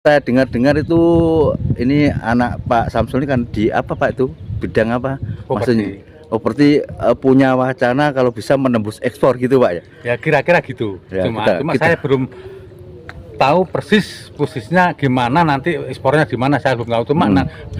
Saya dengar-dengar itu ini anak Pak Samsul ini kan di apa Pak itu? Bidang apa? Maksudnya berarti punya wacana kalau bisa menembus ekspor gitu Pak ya? Ya kira-kira gitu. Ya, Cuma kita- saya belum tahu persis posisinya gimana, nanti ekspornya gimana saya belum tahu. Cuma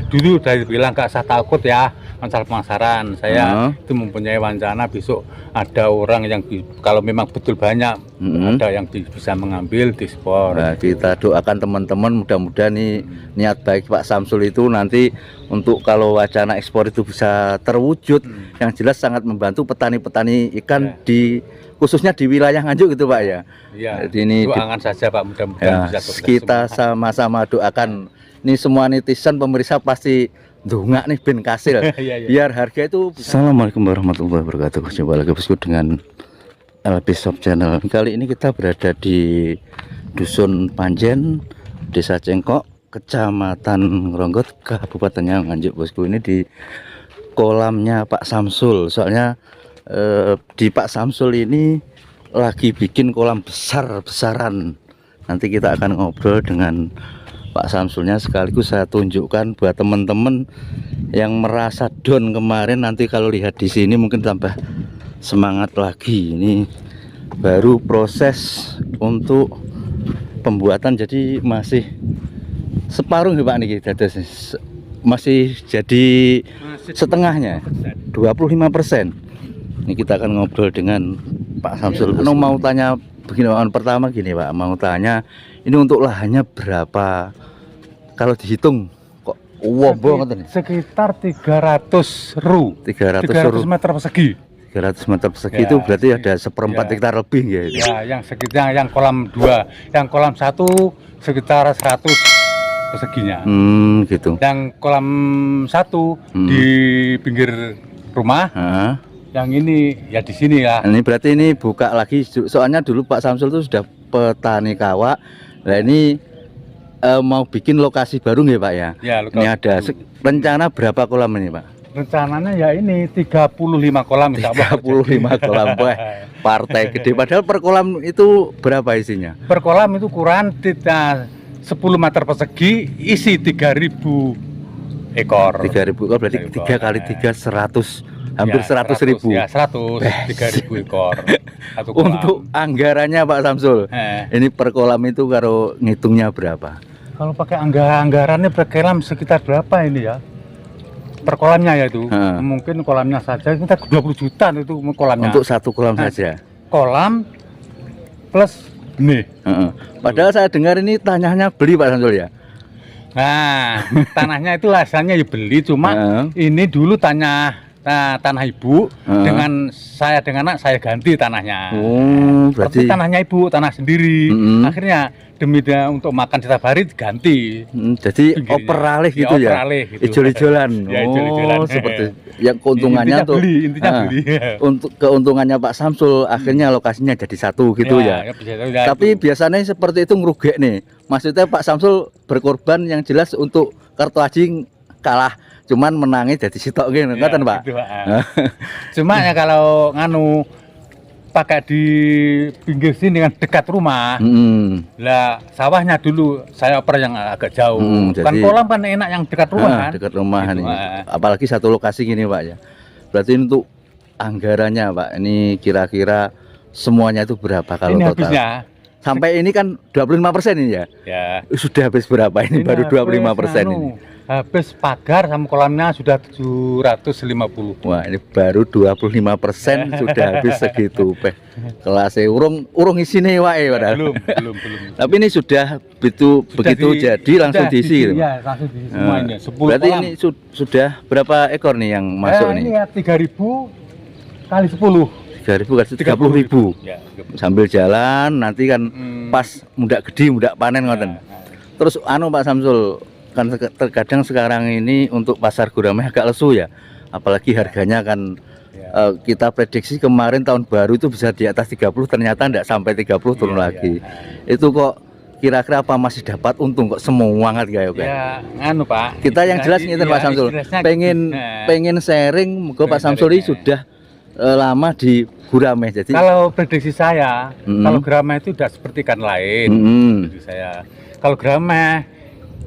dulu udah bilang gak usah takut ya masalah pemasaran. Saya itu mempunyai wacana besok ada orang yang kalau memang betul banyak ada yang bisa mengambil diekspor. Nah, kita doakan teman-teman mudah-mudahan nih niat baik Pak Samsul itu nanti untuk kalau wacana ekspor itu bisa terwujud, yang jelas sangat membantu petani-petani ikan di khususnya di wilayah Nganjuk gitu Pak ya. Iya. Jadi ini doakan saja Pak, mudah-mudahan ya, bisa sukses kita semua. sama-sama doakan. Ini semua netizen pemirsa pasti dongak nih ben kasil biar harga itu. Assalamualaikum warahmatullahi wabarakatuh. Coba lagi bosku dengan LP Shop Channel. Kali ini kita berada di Dusun Panjen, Desa Cengkok, Kecamatan Ngronggot, Kabupaten Nganjuk bosku. Ini di kolamnya Pak Samsul. Soalnya di Pak Samsul ini lagi bikin kolam besar-besaran. Nanti kita akan ngobrol dengan Pak Samsulnya, sekaligus saya tunjukkan buat teman-teman yang merasa down kemarin, nanti kalau lihat di sini mungkin tambah semangat lagi. Ini baru proses untuk pembuatan, jadi masih separuh ya Pak nih, masih jadi setengahnya 25%. Ini kita akan ngobrol dengan Pak Samsul. Mau tanya begini Pak, pertama gini Pak, mau tanya ini untuk lahannya berapa kalau dihitung kok wobong nih? Sekitar 300 ru. 300 meter persegi. 300 meter persegi ya, itu berarti ada seperempat hektar lebih ya itu. Ya, yang sekitar yang kolam 2, yang kolam 1 sekitar 100 perseginya. Gitu. Yang kolam 1 di pinggir rumah. Yang ini ya di sini ya. Ini berarti ini buka lagi, soalnya dulu Pak Samsul itu sudah petani kawak. Nah ini mau bikin lokasi baru nggak Pak ya? Ya, ini ada rencana berapa kolam ini Pak? Rencananya ya ini 35 kolam. 35 kolam, wah partai gede. Padahal per kolam itu berapa isinya? Per kolam itu kurang 10 meter persegi, isi 3.000 ekor. 3.000 ekor berarti 3 kali 3 100. Hampir ya, 100.000. Ya, 3.000 ekor. Untuk anggarannya Pak Samsul, ini per kolam itu kalau ngitungnya berapa? Kalau pakai anggarannya per kolam sekitar berapa ini ya? Per kolamnya ya itu. Mungkin kolamnya saja kita 20 juta itu kolamnya. Untuk satu kolam saja. Kolam plus nih. Padahal saya dengar ini tanahnya beli Pak Samsul ya. Nah, tanahnya itu asalnya ya beli, cuma ini dulu tanah ibu, dengan anak saya ganti tanahnya. Berarti tanahnya ibu, tanah sendiri. Akhirnya demi untuk makan setiap hari ganti. Jadi operalih gitu ya. Ijol-ijolan. Seperti yang keuntungannya intinya beli. Untuk keuntungannya Pak Samsul akhirnya lokasinya jadi satu gitu ya. Tapi biasanya seperti itu ngerugek nih. Maksudnya Pak Samsul berkorban yang jelas untuk kartu haji kalah, cuman menangnya jadi sitok gitu kan Pak. Gitu, cuma ya kalau pakai di pinggir sini dengan dekat rumah, lah sawahnya dulu saya oper yang agak jauh. Kan kolam kan enak yang dekat rumah kan. Dekat rumah gitu, nih. Apalagi satu lokasi gini Pak ya. Berarti untuk anggarannya Pak, ini kira-kira semuanya itu berapa kalau ini total? Habisnya, sampai ini kan 25% ini ya. Sudah habis berapa ini baru 25% ini. Habis pagar sama kolamnya sudah 750. Wah ini baru 25% sudah habis segitu kelasnya urung isi nih wae belum. Tapi ini sudah begitu jadi langsung diisi gitu. Iya, langsung diisi semuanya. 10 berarti kolam. ini sudah berapa ekor nih yang masuk nih? Ini ya 3.000 kali 10. 3.000 kali 30.000. Ya, sambil jalan nanti kan pas muda gede muda panen ngoten. Terus Pak Samsul, kan terkadang sekarang ini untuk pasar gurame agak lesu ya, apalagi harganya kan kita prediksi kemarin tahun baru itu bisa di atas 30, ternyata tidak sampai 30 turun lagi. Itu kok kira-kira apa masih dapat untung kok semangat kayak ya Pak, kita yang jelas ngeten Pak Samsul pengen sharing Pak Samsul ini sudah lama di gurame. Jadi kalau prediksi saya kalau gurame itu udah seperti ikan lain. Prediksi saya kalau gurame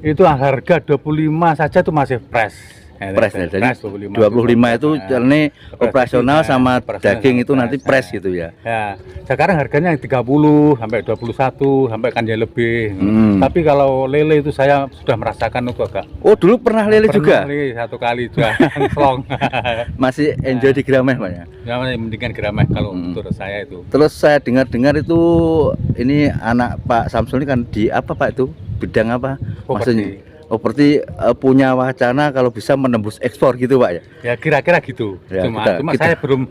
Itu harga 25 saja itu masih fresh. Press ya, jadi Fresh 25 itu ini operasional sama daging itu nanti press ya. gitu ya. Ya, sekarang harganya 30 sampai 21 sampai kan dia lebih. Tapi kalau lele itu saya sudah merasakan itu agak. Oh, dulu pernah lele juga? Lele satu kali juga selong. Masih enjoy di Grameh Pak ya? Ya, mendingan Grameh kalau menurut saya itu. Terus saya dengar-dengar itu ini anak Pak Samsul ini kan di apa Pak itu? Bidang apa? Maksudnya? Oh, berarti punya wacana kalau bisa menembus ekspor gitu Pak ya? Ya kira-kira gitu. Ya, cuma kita- saya belum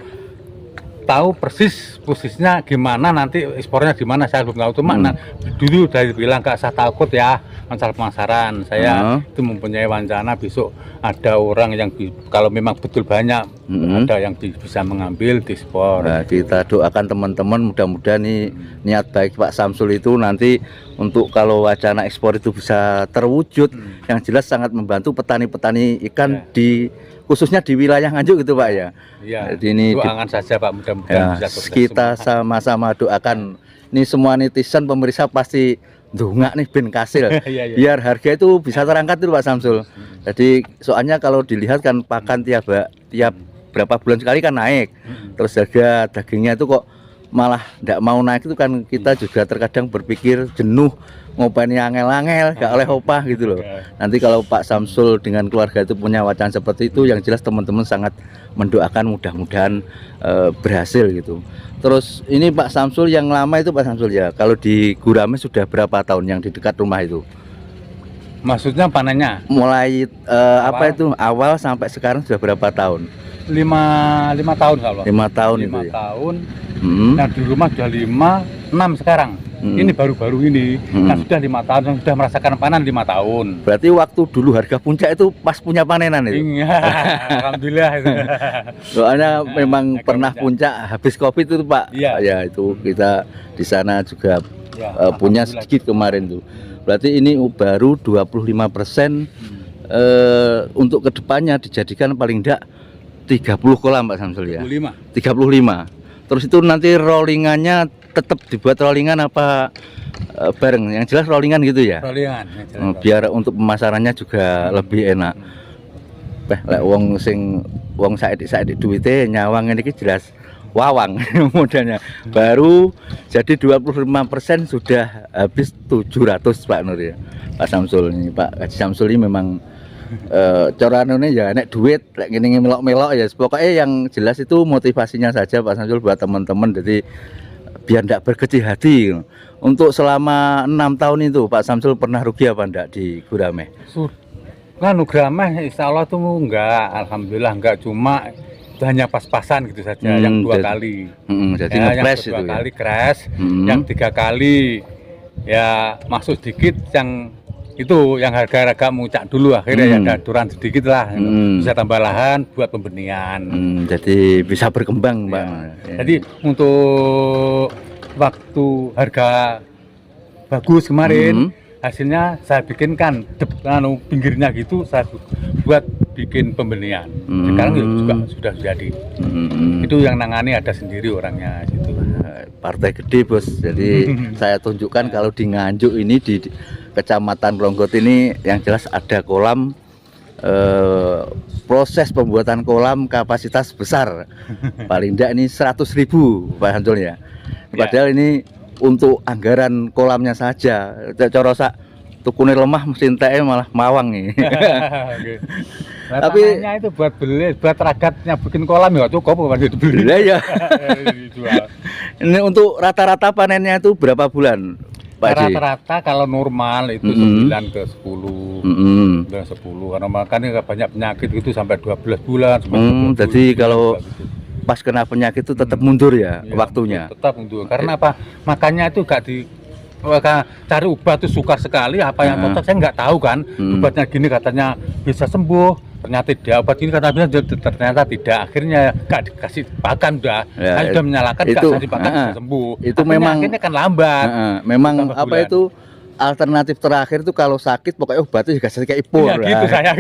tahu persis posisinya gimana nanti ekspornya gimana saya belum tahu. Cuma dulu dari bilang nggak usah takut ya masalah pemasaran. Saya itu mempunyai wacana besok ada orang yang kalau memang betul banyak ada yang bisa mengambil diekspor. Nah, kita doakan teman-teman mudah-mudahan nih niat baik Pak Samsul itu nanti untuk kalau wacana ekspor itu bisa terwujud, yang jelas sangat membantu petani-petani ikan di khususnya di wilayah Nganjuk gitu Pak ya. Iya. Jadi ini doakan saja Pak, mudah-mudahan ya, bisa sukses kita semua. sama-sama doakan. Ini semua netizen pemirsa pasti dongak nih ben kasil. Iya, iya. Biar harga itu bisa terangkat dulu Pak Samsul. Jadi soalnya kalau dilihat kan pakan tiap berapa bulan sekali kan naik. Terus harga dagingnya itu kok malah tidak mau naik itu kan kita juga terkadang berpikir jenuh ngopeni angel-angel gak oleh opah gitu loh. Nanti kalau Pak Samsul dengan keluarga itu punya wacana seperti itu, yang jelas teman-teman sangat mendoakan mudah-mudahan berhasil gitu. Terus ini Pak Samsul yang lama itu Pak Samsul ya, kalau di Gurame sudah berapa tahun yang di dekat rumah itu? Maksudnya panennya Mulai apa itu awal sampai sekarang sudah berapa tahun? 5 tahun kalau 5 tahun 5 itu ya. tahun. Nah di rumah sudah 6 sekarang. Ini baru-baru ini. Nah sudah 5 tahun, sudah merasakan panen 5 tahun. Berarti waktu dulu harga puncak itu pas punya panenan itu. Iya, alhamdulillah itu. Soalnya memang pernah puncak habis Covid itu Pak. Iya. Ya itu kita di sana juga Ya, punya alhamdulillah. sedikit kemarin tuh. Berarti ini baru 25% untuk kedepannya dijadikan paling enggak 30 kolam Pak Samsul ya. 25. 35. Terus itu nanti rollingannya tetap dibuat rollingan apa bareng? Yang jelas rollingan gitu ya. Rolingan. Biar untuk pemasarannya juga lebih enak. Lek wong saiki duwite nyawang ini jelas wawang modalnya. Baru jadi 25% sudah habis 700 Pak Nur ya. Pak Samsul ini Pak Haji Samsul ini memang coranane ya nek duit lek ngene melok-melok ya pokoknya yang jelas itu motivasinya saja Pak Samsul buat teman-teman, jadi biar ndak berkecil hati. Untuk selama 6 tahun itu Pak Samsul pernah rugi apa ndak di Gurame? Nganu Grameh insya Allah tuh enggak, alhamdulillah enggak, cuma itu hanya pas-pasan gitu saja. Yang 2 kali. Jadi Ya, ngepres yang itu 2 ya. kali crash, yang 3 kali ya masuk sedikit, yang itu yang harga muncak dulu akhirnya ya ada aturan sedikit lah, bisa tambah lahan buat pembenihan. Jadi bisa berkembang Pak. Ya. Jadi untuk waktu harga bagus kemarin hasilnya saya bikinkan pinggirnya gitu saya buat bikin pembenihan. Sekarang ya juga sudah jadi. Itu yang nangani ada sendiri orangnya situ. Partai gede Bos. Jadi saya tunjukkan kalau di Nganjuk ini di Kecamatan Ronggot ini yang jelas ada kolam, proses pembuatan kolam kapasitas besar. Paling tidak ini 100.000 Pak Samsul ya. Padahal ini untuk anggaran kolamnya saja. Cara sak tukune lemah mesin teh malah mawang nih. Nah, tapi tanahnya itu buat beli, buat ragatnya bikin kolam ya cukup bukan itu beli. Ya. Ini untuk rata-rata panennya itu berapa bulan Pak Haji? Rata-rata kalau normal itu 9 ke 10. 9 10 karena makanya banyak penyakit itu sampai 12 bulan sampai 20 jadi bulan, kalau gitu. pas kena penyakit itu tetap mundur ya, waktunya. Tetap mundur. Karena apa? Makannya itu gak di cari obat itu sukar sekali, apa yang cocok saya nggak tahu kan. Obatnya gini katanya bisa sembuh, ternyata tidak. Obat ini katanya ternyata tidak. Akhirnya nggak dikasih pakan udah. Ya, saya sudah menyalakan nggak kasih pakan bisa sembuh. Itu memang akhirnya kan lambat. Memang Berapa apa bulan. itu alternatif terakhir itu kalau sakit pokoknya obatnya juga kayak ipur. Ya, gitu saya.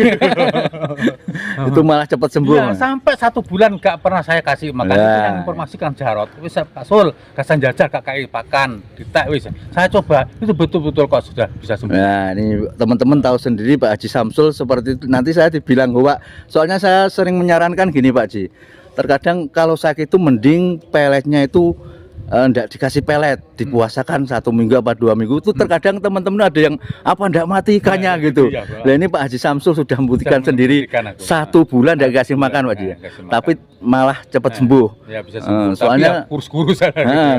Itu malah cepat sembuh. Ya, sampai 1 bulan nggak pernah saya kasih makan. Itu yang informasikan Jarot. Wis Pak Sul, gasan jajal gak kai pakan, ditek wis. Saya coba, itu betul-betul kok sudah bisa sembuh. Nah, ini teman-teman tahu sendiri Pak Haji Samsul seperti itu. Nanti saya dibilang hoak. Soalnya saya sering menyarankan gini Pak Haji. Terkadang kalau sakit itu mending peletnya itu ndak dikasih pelet, dipuasakan 1 minggu apa 2 minggu. Itu terkadang teman-teman ada yang apa ndak mati ikannya gitu. Nah ini Pak Haji Samsul sudah membuktikan sendiri 1 bulan ndak kasih makan Pak Haji. Tapi malah cepat sembuh. Ya bisa sembuh. Soalnya kurus-kurus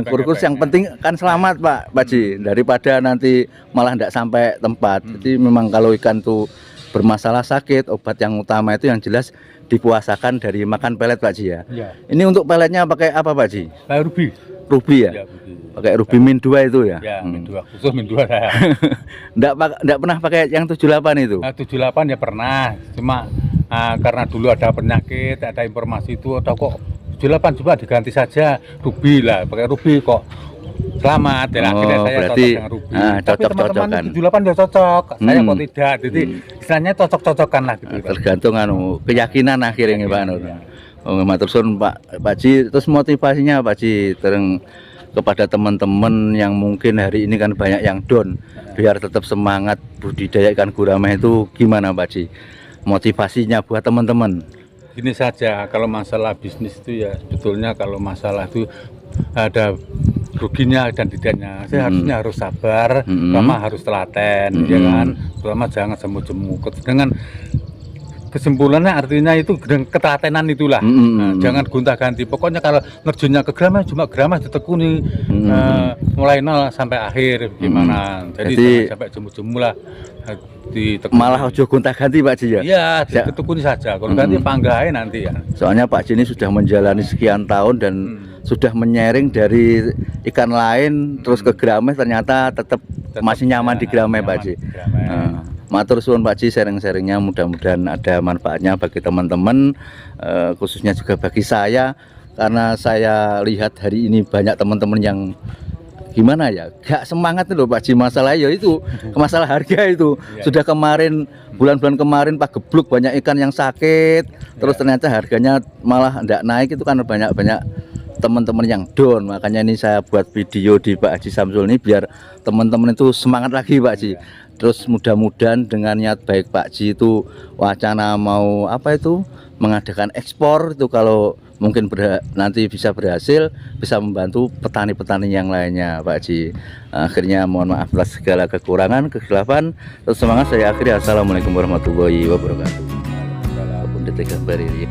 kurus yang penting kan selamat Pak Haji, daripada nanti malah ndak sampai tempat. Jadi memang kalau ikan tuh bermasalah sakit, obat yang utama itu yang jelas dipuasakan dari makan pelet Pak Haji ya. Ini untuk peletnya pakai apa Pak Haji? Pakai ruby. Ruby ya? Pakai ruby min 2 itu ya? Ya, min 2, khusus min 2 saya. Nggak pernah pakai yang 78 itu? Nah, 78 ya pernah, cuma karena dulu ada penyakit, ada informasi itu, atau kok 78 coba diganti saja ruby lah, pakai ruby kok selamat ya. Akhirnya saya berarti cocok dengan ruby. Tapi teman-teman 78 dia cocok, saya kok tidak, jadi istilahnya cocok-cocokan lah gitu. Tergantung keyakinan akhirnya Pak Nur. Oh, matur suwun Pak Haji. Terus motivasinya Pak Haji kepada teman-teman yang mungkin hari ini kan banyak yang down, biar tetap semangat budidaya ikan gurame itu gimana Pak Haji? Motivasinya buat teman-teman. Gini saja, kalau masalah bisnis itu ya sebetulnya kalau masalah itu ada ruginya dan tidaknya. Saya harusnya harus sabar, pertama harus telaten, ya kan. Pertama jangan semu-semu. Dengan kesimpulannya artinya itu ketelatenan itulah. Jangan gonta-ganti. Pokoknya kalau nerjunnya ke gramah cuma gramah ditekuni mulai nol sampai akhir gimana. Jadi jangan sampai jemu-jemu lah. Malah ojo gonta-ganti Pak Haji ya? Iya, ditekuni saja. Kalau ganti panggai nanti ya. Soalnya Pak Haji ini sudah menjalani sekian tahun dan sudah menyaring dari ikan lain terus ke grameh, ternyata tetap masih nyaman di grameh Pak Haji. Matur suwun Pak Haji sharing-sharingnya, mudah-mudahan ada manfaatnya bagi teman-teman, khususnya juga bagi saya, karena saya lihat hari ini banyak teman-teman yang gimana ya, gak semangat loh Pak Haji. Masalah ya itu masalah harga itu. Sudah kemarin bulan-bulan kemarin Pak gebluk banyak ikan yang sakit, terus ternyata harganya malah ndak naik. Itu kan banyak teman-teman yang down. Makanya ini saya buat video di Pak Haji Samsul ini biar teman-teman itu semangat lagi Pak Haji. Terus mudah-mudahan dengan niat baik Pak Haji itu wacana mau apa itu mengadakan ekspor itu, kalau mungkin nanti bisa berhasil, bisa membantu petani-petani yang lainnya Pak Haji. Akhirnya mohon maaf atas segala kekurangan, kekhilafan. Terus semangat saya akhiri. Assalamualaikum warahmatullahi wabarakatuh. Detik gambar ini.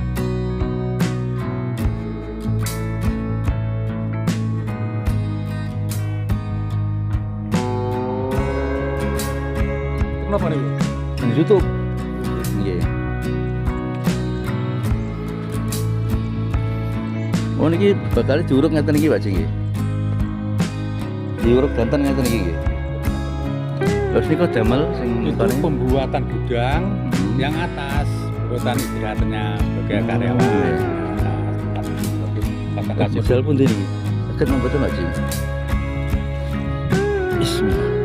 Kenapa nih? Di YouTube. Iya. Oh niki bakal diuruk ngeten iki Pak Haji nggih. Diuruk danten ngeten iki nggih. Terus niku damel sing Itu pembuatan gudang yang atas, pembuatan istirahatnya bagi karyawan. Modal pun ini. Sakit mboten Pak Haji. Bismillah.